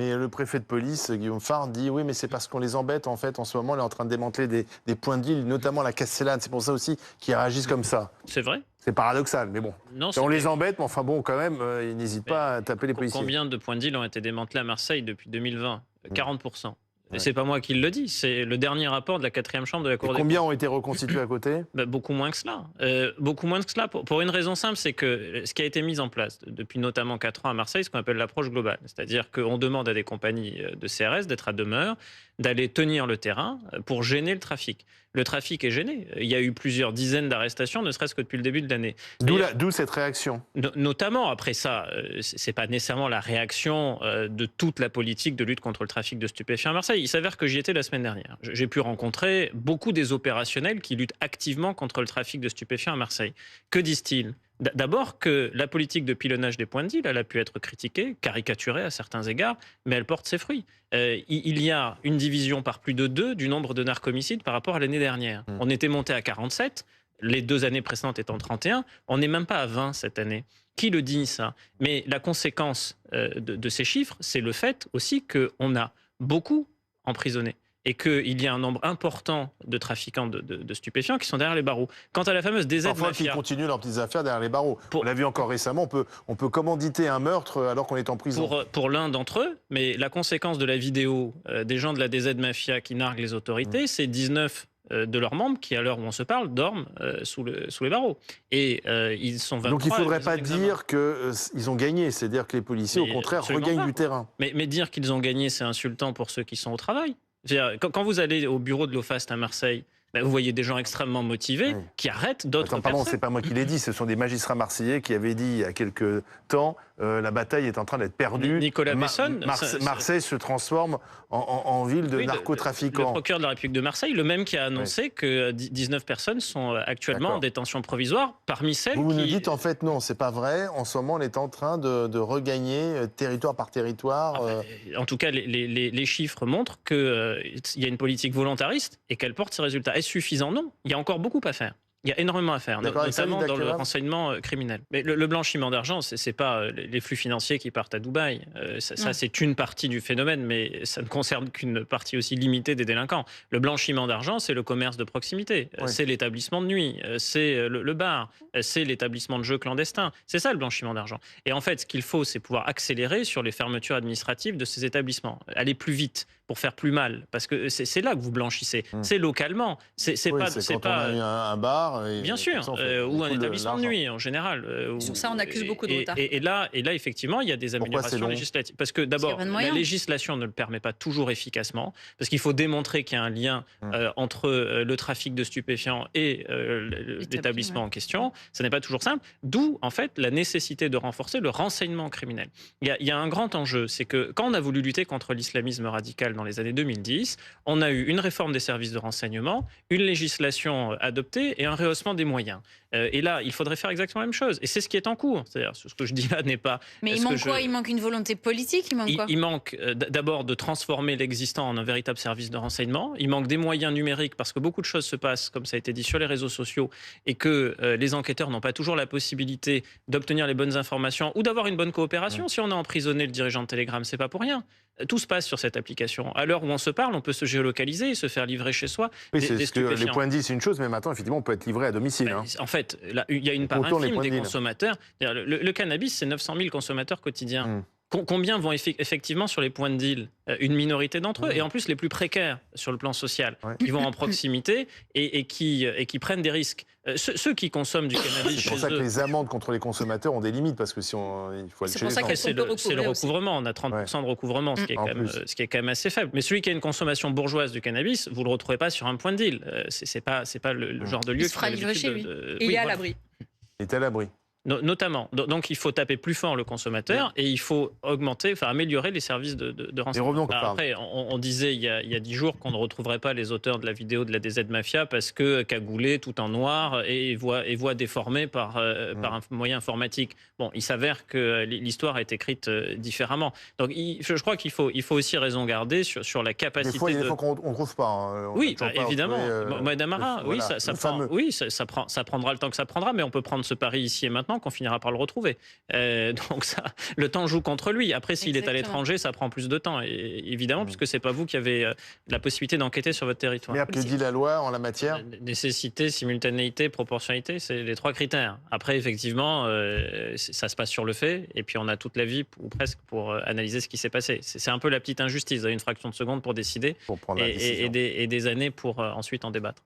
Mais le préfet de police, Guillaume Fard, dit oui, mais c'est parce qu'on les embête, en fait. En ce moment, on est en train de démanteler des points de deal, notamment la Castellane. C'est pour ça aussi qu'ils réagissent comme ça. C'est vrai. C'est paradoxal, mais bon. Non, On les embête, mais enfin bon, quand même, ils n'hésitent pas à taper les policiers. Combien de points de deal ont été démantelés à Marseille depuis 2020 40%. Et Ouais. c'est pas moi qui le dis, c'est le dernier rapport de la 4e chambre de la Cour des comptes. Combien ont été reconstitués à côté? Beaucoup moins que cela. Beaucoup moins que cela. Pour une raison simple, c'est que ce qui a été mis en place depuis notamment 4 ans à Marseille, ce qu'on appelle l'approche globale. C'est-à-dire qu'on demande à des compagnies de CRS d'être à demeure, d'aller tenir le terrain pour gêner le trafic. Le trafic est gêné. Il y a eu plusieurs dizaines d'arrestations, ne serait-ce que depuis le début de l'année. D'où cette réaction. Notamment, après ça, c'est pas nécessairement la réaction de toute la politique de lutte contre le trafic de stupéfiants à Marseille. Il s'avère que j'y étais la semaine dernière. J'ai pu rencontrer beaucoup des opérationnels qui luttent activement contre le trafic de stupéfiants à Marseille. Que disent-ils ? D'abord que la politique de pilonnage des points de deal, elle a pu être critiquée, caricaturée à certains égards, mais elle porte ses fruits. Il y a une division par plus de 2 du nombre de narcomicides par rapport à l'année dernière. On était monté à 47, les 2 années précédentes étant 31, on n'est même pas à 20 cette année. Qui le dit ça? Mais la conséquence de ces chiffres, c'est le fait aussi qu'on a beaucoup emprisonnés. Et qu'il y a un nombre important de trafiquants de stupéfiants qui sont derrière les barreaux. Quant à la fameuse DZ Parfois, Mafia... qu'ils continuent leurs petites affaires derrière les barreaux. On l'a vu encore récemment, on peut commanditer un meurtre alors qu'on est en prison. Pour l'un d'entre eux, mais la conséquence de la vidéo des gens de la DZ Mafia qui narguent les autorités, c'est 19 de leurs membres qui, à l'heure où on se parle, dorment sous les barreaux. Et ils sont 23. Donc il ne faudrait pas dire qu'ils ont gagné, c'est-à-dire que les policiers, au contraire, regagnent du terrain. Mais dire qu'ils ont gagné, c'est insultant pour ceux qui sont au travail. Quand vous allez au bureau de l'OFAST à Marseille, vous voyez des gens extrêmement motivés qui arrêtent d'autres personnes. Pardon, c'est pas moi qui l'ai dit, ce sont des magistrats marseillais qui avaient dit il y a quelques temps la bataille est en train d'être perdue. Nicolas Besson. Marseille se transforme en ville de narcotrafiquants. Le procureur de la République de Marseille, le même qui a annoncé que 19 personnes sont actuellement en détention provisoire, parmi celles Vous nous dites en fait non, c'est pas vrai. En ce moment, on est en train de regagner territoire par territoire. En tout cas, les chiffres montrent qu'il y a une politique volontariste et qu'elle porte ses résultats. Est-ce suffisant? Non. Il y a encore beaucoup à faire. Il y a énormément à faire, notamment dans le renseignement criminel. Mais le blanchiment d'argent, c'est pas les flux financiers qui partent à Dubaï. Ça c'est une partie du phénomène, mais ça ne concerne qu'une partie aussi limitée des délinquants. Le blanchiment d'argent, c'est le commerce de proximité. C'est l'établissement de nuit, c'est le bar, c'est l'établissement de jeux clandestins. C'est ça le blanchiment d'argent. Et en fait, ce qu'il faut, c'est pouvoir accélérer sur les fermetures administratives de ces établissements. Aller plus vite pour faire plus mal. Parce que c'est là que vous blanchissez. C'est localement. C'est pas... quand on a eu un bar... Bien sûr, ou un établissement de nuit en général. Sur ça, on accuse beaucoup de retard. Et là, effectivement, il y a des améliorations législatives. Parce que d'abord, la législation ne le permet pas toujours efficacement, parce qu'il faut démontrer qu'il y a un lien entre le trafic de stupéfiants et l'établissement en question. Ça n'est pas toujours simple. D'où, en fait, la nécessité de renforcer le renseignement criminel. Il y a un grand enjeu, c'est que quand on a voulu lutter contre l'islamisme radical dans les années 2010, on a eu une réforme des services de renseignement, une législation adoptée et un rehaussement des moyens. Et là, il faudrait faire exactement la même chose. Et c'est ce qui est en cours. C'est-à-dire, ce que je dis là n'est pas... Mais il manque quoi? Il manque une volonté politique? Il manque d'abord de transformer l'existant en un véritable service de renseignement. Il manque des moyens numériques parce que beaucoup de choses se passent, comme ça a été dit, sur les réseaux sociaux et que les enquêteurs n'ont pas toujours la possibilité d'obtenir les bonnes informations ou d'avoir une bonne coopération. Si on a emprisonné le dirigeant de Telegram, c'est pas pour rien. Tout se passe sur cette application. À l'heure où on se parle, on peut se géolocaliser et se faire livrer chez soi des stupéfiants. Les points de deal, c'est une chose, mais maintenant, effectivement, on peut être livré à domicile. En fait, là, il y a une part infime des consommateurs. Le cannabis, c'est 900 000 consommateurs quotidiens. Combien vont effectivement sur les points de deal? Une minorité d'entre eux, et en plus les plus précaires sur le plan social, qui vont en proximité et qui prennent des risques. Ceux qui consomment du cannabis chez eux... C'est pour ça que les amendes contre les consommateurs ont des limites, parce que il faut aller chez les gens. C'est le recouvrement, on a 30% de recouvrement, ce qui est quand même assez faible. Mais celui qui a une consommation bourgeoise du cannabis, vous ne le retrouvez pas sur un point de deal. C'est pas le genre de lieu... Il se fera livrer chez lui. Et il est à l'abri. Il est à l'abri. Notamment. Donc il faut taper plus fort le consommateur et il faut améliorer les services de renseignement. Après, on disait il y a 10 jours qu'on ne retrouverait pas les auteurs de la vidéo de la DZ Mafia parce que cagoulés, tout en noir et voix déformée par un moyen informatique. Bon, il s'avère que l'histoire est écrite différemment. Donc je crois qu'il faut aussi raison garder sur la capacité... Des fois qu'on ne trouve pas. Oui, évidemment. Mohamed Amara, ça prendra le temps que ça prendra, mais on peut prendre ce pari ici et maintenant. maintenant qu'on finira par le retrouver. Donc ça, le temps joue contre lui. Après, s'il est à l'étranger, ça prend plus de temps, évidemment, puisque c'est pas vous qui avez la possibilité d'enquêter sur votre territoire. Mais que dit la loi en la matière? Nécessité, simultanéité, proportionnalité, c'est les 3 critères. Après, effectivement, ça se passe sur le fait, et puis on a toute la vie, ou presque, pour analyser ce qui s'est passé. C'est un peu la petite injustice. Vous avez une fraction de seconde pour décider, pour prendre la décision. et des années pour ensuite en débattre.